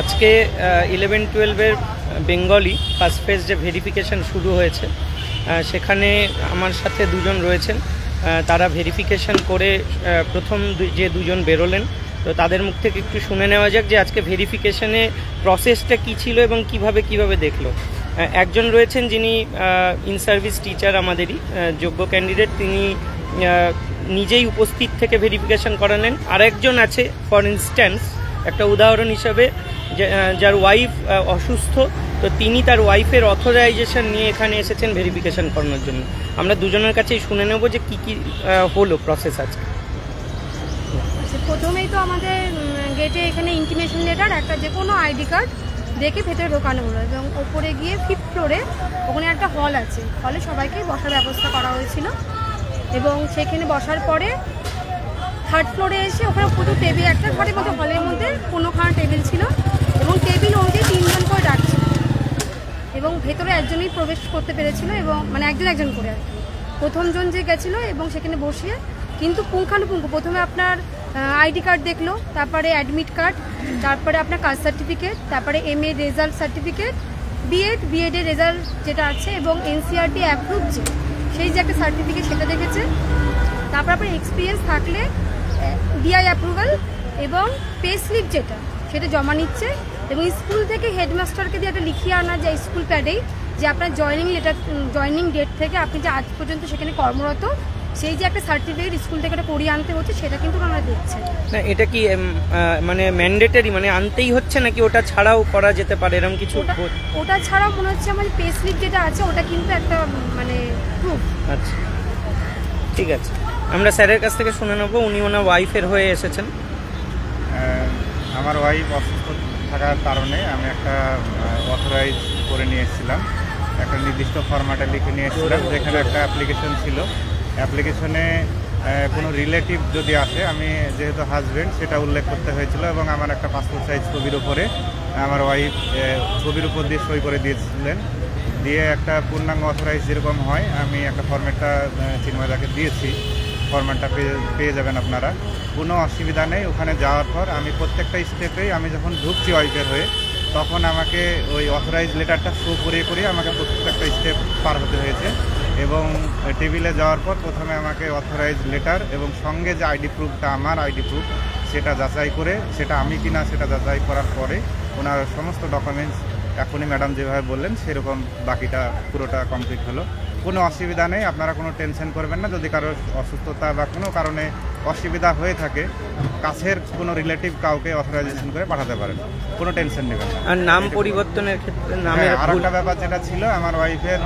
আজকে 11-12-এর Bengali first phase যে verification শুরু হয়েছে সেখানে আমার সাথে দুজন রয়েছেন। তারা ভেরিফিকেশান করে প্রথম যে দুজন বেরোলেন, তো তাদের মুখ থেকে একটু শুনে নেওয়া যাক যে আজকে ভেরিফিকেশানে প্রসেসটা কী ছিল এবং কিভাবে দেখলো। একজন রয়েছেন যিনি ইন সার্ভিস টিচার, আমাদেরই যোগ্য ক্যান্ডিডেট, তিনি নিজেই উপস্থিত থেকে ভেরিফিকেশান করালেন। আরেকজন আছে ফর ইনস্ট্যান্স, একটা উদাহরণ হিসাবে, যার ওয়াইফ অসুস্থ, তো তিনি তার ওয়াইফের অথরাইজেশন নিয়ে এখানে এসেছেন ভেরিফিকেশান করানোর জন্য। আমরা দুজনের কাছেই শুনে নেব যে কী হলো প্রসেস আজকে। প্রথমেই তো আমাদের গেটে এখানে ইন্টিমেশন লেটার, একটা যে কোনো আইডি কার্ড দেখে ভেতরে ঢোকানো হলো এবং ওপরে গিয়ে 5th ফ্লোরে ওখানে একটা হল আছে, হলে সবাইকে বসার ব্যবস্থা করা হয়েছিল এবং সেখানে বসার পরে 3rd ফ্লোরে এসে ওখানে পুরো টেবিল, একটা ঘরের মধ্যে হলের মধ্যে 15খানা টেবিল ছিল এবং টেবিল অনুযায়ী 3 জন করে ডাকছিল এবং ভেতরে একজনই প্রবেশ করতে পেরেছিল এবং মানে একজন করে আর কি। প্রথমজন যে গেছিলো এবং সেখানে বসিয়ে কিন্তু পুঙ্খানুপুঙ্খ প্রথমে আপনার আইডি কার্ড দেখলো, তারপরে অ্যাডমিট কার্ড, তারপরে আপনার কাস্ট সার্টিফিকেট, তারপরে MA রেজাল্ট সার্টিফিকেট, বিএডের রেজাল্ট যেটা আছে এবং NCERT অ্যাপ্রুভ সেই যে একটা সার্টিফিকেট সেটা দেখেছে। তারপর আপনার এক্সপিরিয়েন্স থাকলে DI অ্যাপ্রুভাল এবং পে স্লিপ যেটা সেটা জমা নিচ্ছে এবং স্কুল থেকে হেডমাস্টারকে দিয়ে একটা লিখিয়ে আনা যায় স্কুল প্যাডেই যে আপনার জয়েনিং ডেট থেকে আপনি যে আজ পর্যন্ত সেখানে কর্মরত সেই যে একটা সার্টিফিকেট স্কুল থেকে একটা করিয়ে আনতে হচ্ছে, সেটা কিন্তু আমরা দেখছি না। এটা কি মানে ম্যান্ডেটরি, মানে আনতেই হচ্ছে নাকি ওটা ছাড়াও করা যেতে পারে এরকম কিছু? ওটা ছাড়াও মনে হচ্ছে আমার পে স্লিপ যেটা আছে ওটা কিন্তু একটা মানে প্রুফ। আচ্ছা, ঠিক আছে, আমরা স্যারের কাছ থেকে শুনে নেবো। উনি ওনার ওয়াইফের হয়ে এসেছেন। আমার ওয়াইফ অসুস্থ থাকার কারণে আমি একটা অথরাইজ করে নিয়ে এসেছিলাম, একটা নির্দিষ্ট ফরম্যাটে লিখে নিয়ে এসেছিলাম, যেখানে একটা অ্যাপ্লিকেশন ছিল। অ্যাপ্লিকেশনে কোনো রিলেটিভ যদি আসে, আমি যেহেতু হাজব্যান্ড সেটা উল্লেখ করতে হয়েছিল এবং আমার একটা পাসপোর্ট সাইজ ছবির উপরে আমার ওয়াইফ ছবির উপর দিয়ে সই করে দিয়েছিলেন। দিয়ে একটা পূর্ণাঙ্গ অথরাইজ যেরকম হয় আমি একটা ফরম্যাটটা চিন্ময়দাকে দিয়েছি, ফরম্যাটটা পেয়ে যাবেন আপনারা, কোনো অসুবিধা নেই। ওখানে যাওয়ার পর আমি প্রত্যেকটা স্টেপেই আমি যখন ঢুকছি ওয়াইফের হয়ে, তখন আমাকে ওই অথরাইজ লেটারটা শো করিয়ে আমাকে প্রত্যেকটা স্টেপ পার হতে হয়েছে এবং টেবিলে যাওয়ার পর প্রথমে আমাকে অথরাইজ লেটার এবং সঙ্গে যে আইডি প্রুফটা আমার আইডি প্রুফ সেটা যাচাই করে, সেটা আমি কিনা সেটা যাচাই করার পরে ওনার সমস্ত ডকুমেন্টস এখনই ম্যাডাম যেভাবে বললেন সেরকম বাকিটা পুরোটা কমপ্লিট হলো। কোনো অসুবিধা নেই, আপনারা কোনো টেনশন করবেন না। যদি কারোর অসুস্থতা বা কোনো কারণে অসুবিধা হয়ে থাকে, কাছের কোনো রিলেটিভ কাউকে অথরাইজেশন করে পাঠাতে পারেন, কোনো টেনশন নেবেন না। আর নাম পরিবর্তনের ক্ষেত্রে নামের আর একটা ব্যাপার যেটা ছিল, আমার ওয়াইফের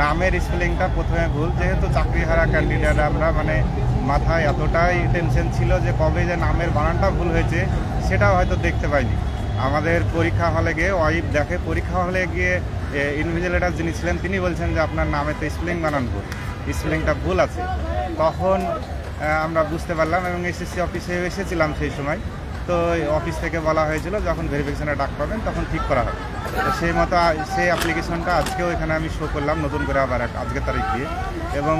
নামের স্পেলিংটা প্রথমে ভুল, যেহেতু চাকরিহারা ক্যান্ডিডেট আমরা, মানে মাথায় এতটাই টেনশন ছিল যে কবে যে নামের বানানটা ভুল হয়েছে সেটাও হয়তো দেখতে পাইনি। আমাদের পরীক্ষা হলে গিয়ে ওয়াইফ দেখে, পরীক্ষা হলে গিয়ে ইনভিজিলেটর যিনি ছিলেন তিনি বলছেন যে আপনার নামে তো স্পেলিং বানান ভুল, স্পেলিংটা ভুল আছে। তখন আমরা বুঝতে পারলাম এবং SSC অফিসে এসেছিলাম সেই সময়, তো অফিস থেকে বলা হয়েছিল যখন ভেরিফিকেশনে ডাক পাবেন তখন ঠিক করা হবে। তো সেই মতো সেই অ্যাপ্লিকেশনটা আজকেও এখানে আমি শো করলাম নতুন করে আবার আজকের তারিখ দিয়ে, এবং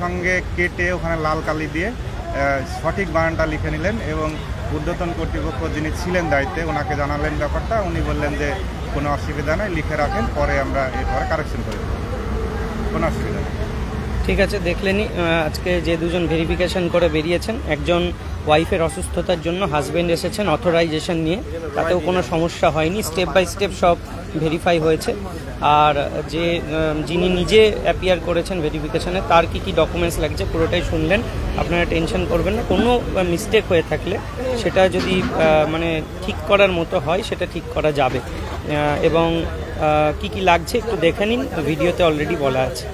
সঙ্গে কেটে ওখানে লাল কালি দিয়ে সঠিক বানানটা লিখে নিলেন এবং ঊর্ধ্বতন কর্তৃপক্ষ যিনি ছিলেন দায়িত্বে ওনাকে জানালেন ব্যাপারটা। উনি বললেন যে কোনো অসুবিধা নেই, লিখে রাখেন, পরে আমরা এরপরে কারেকশন করে দেবো, কোনো অসুবিধা নেই। ঠিক আছে, দেখলেনি আজকে যে দুজন ভেরিফিকেশন করে বেরিয়েছেন, একজন ওয়াইফের অসুস্থতার জন্য, হাজব্যান্ড এসেছেন অথরাইজেশন নিয়ে, তাতেও কোনো সমস্যা হয়নি, স্টেপ বাই স্টেপ সব ভেরিফাই হয়েছে। আর যিনি নিজে অ্যাপিয়ার করেছেন ভেরিফিকেশনে, তার কি ডকুমেন্টস লাগছে পুরোটাই শুনলেন। আপনারা টেনশন করবেন না, কোনো মিস্টেক হয়ে থাকলে সেটা যদি মানে ঠিক করার মতো হয় সেটা ঠিক করা যাবে। এবং কি লাগছে একটু দেখে নিন, ভিডিওতে অলরেডি বলা আছে।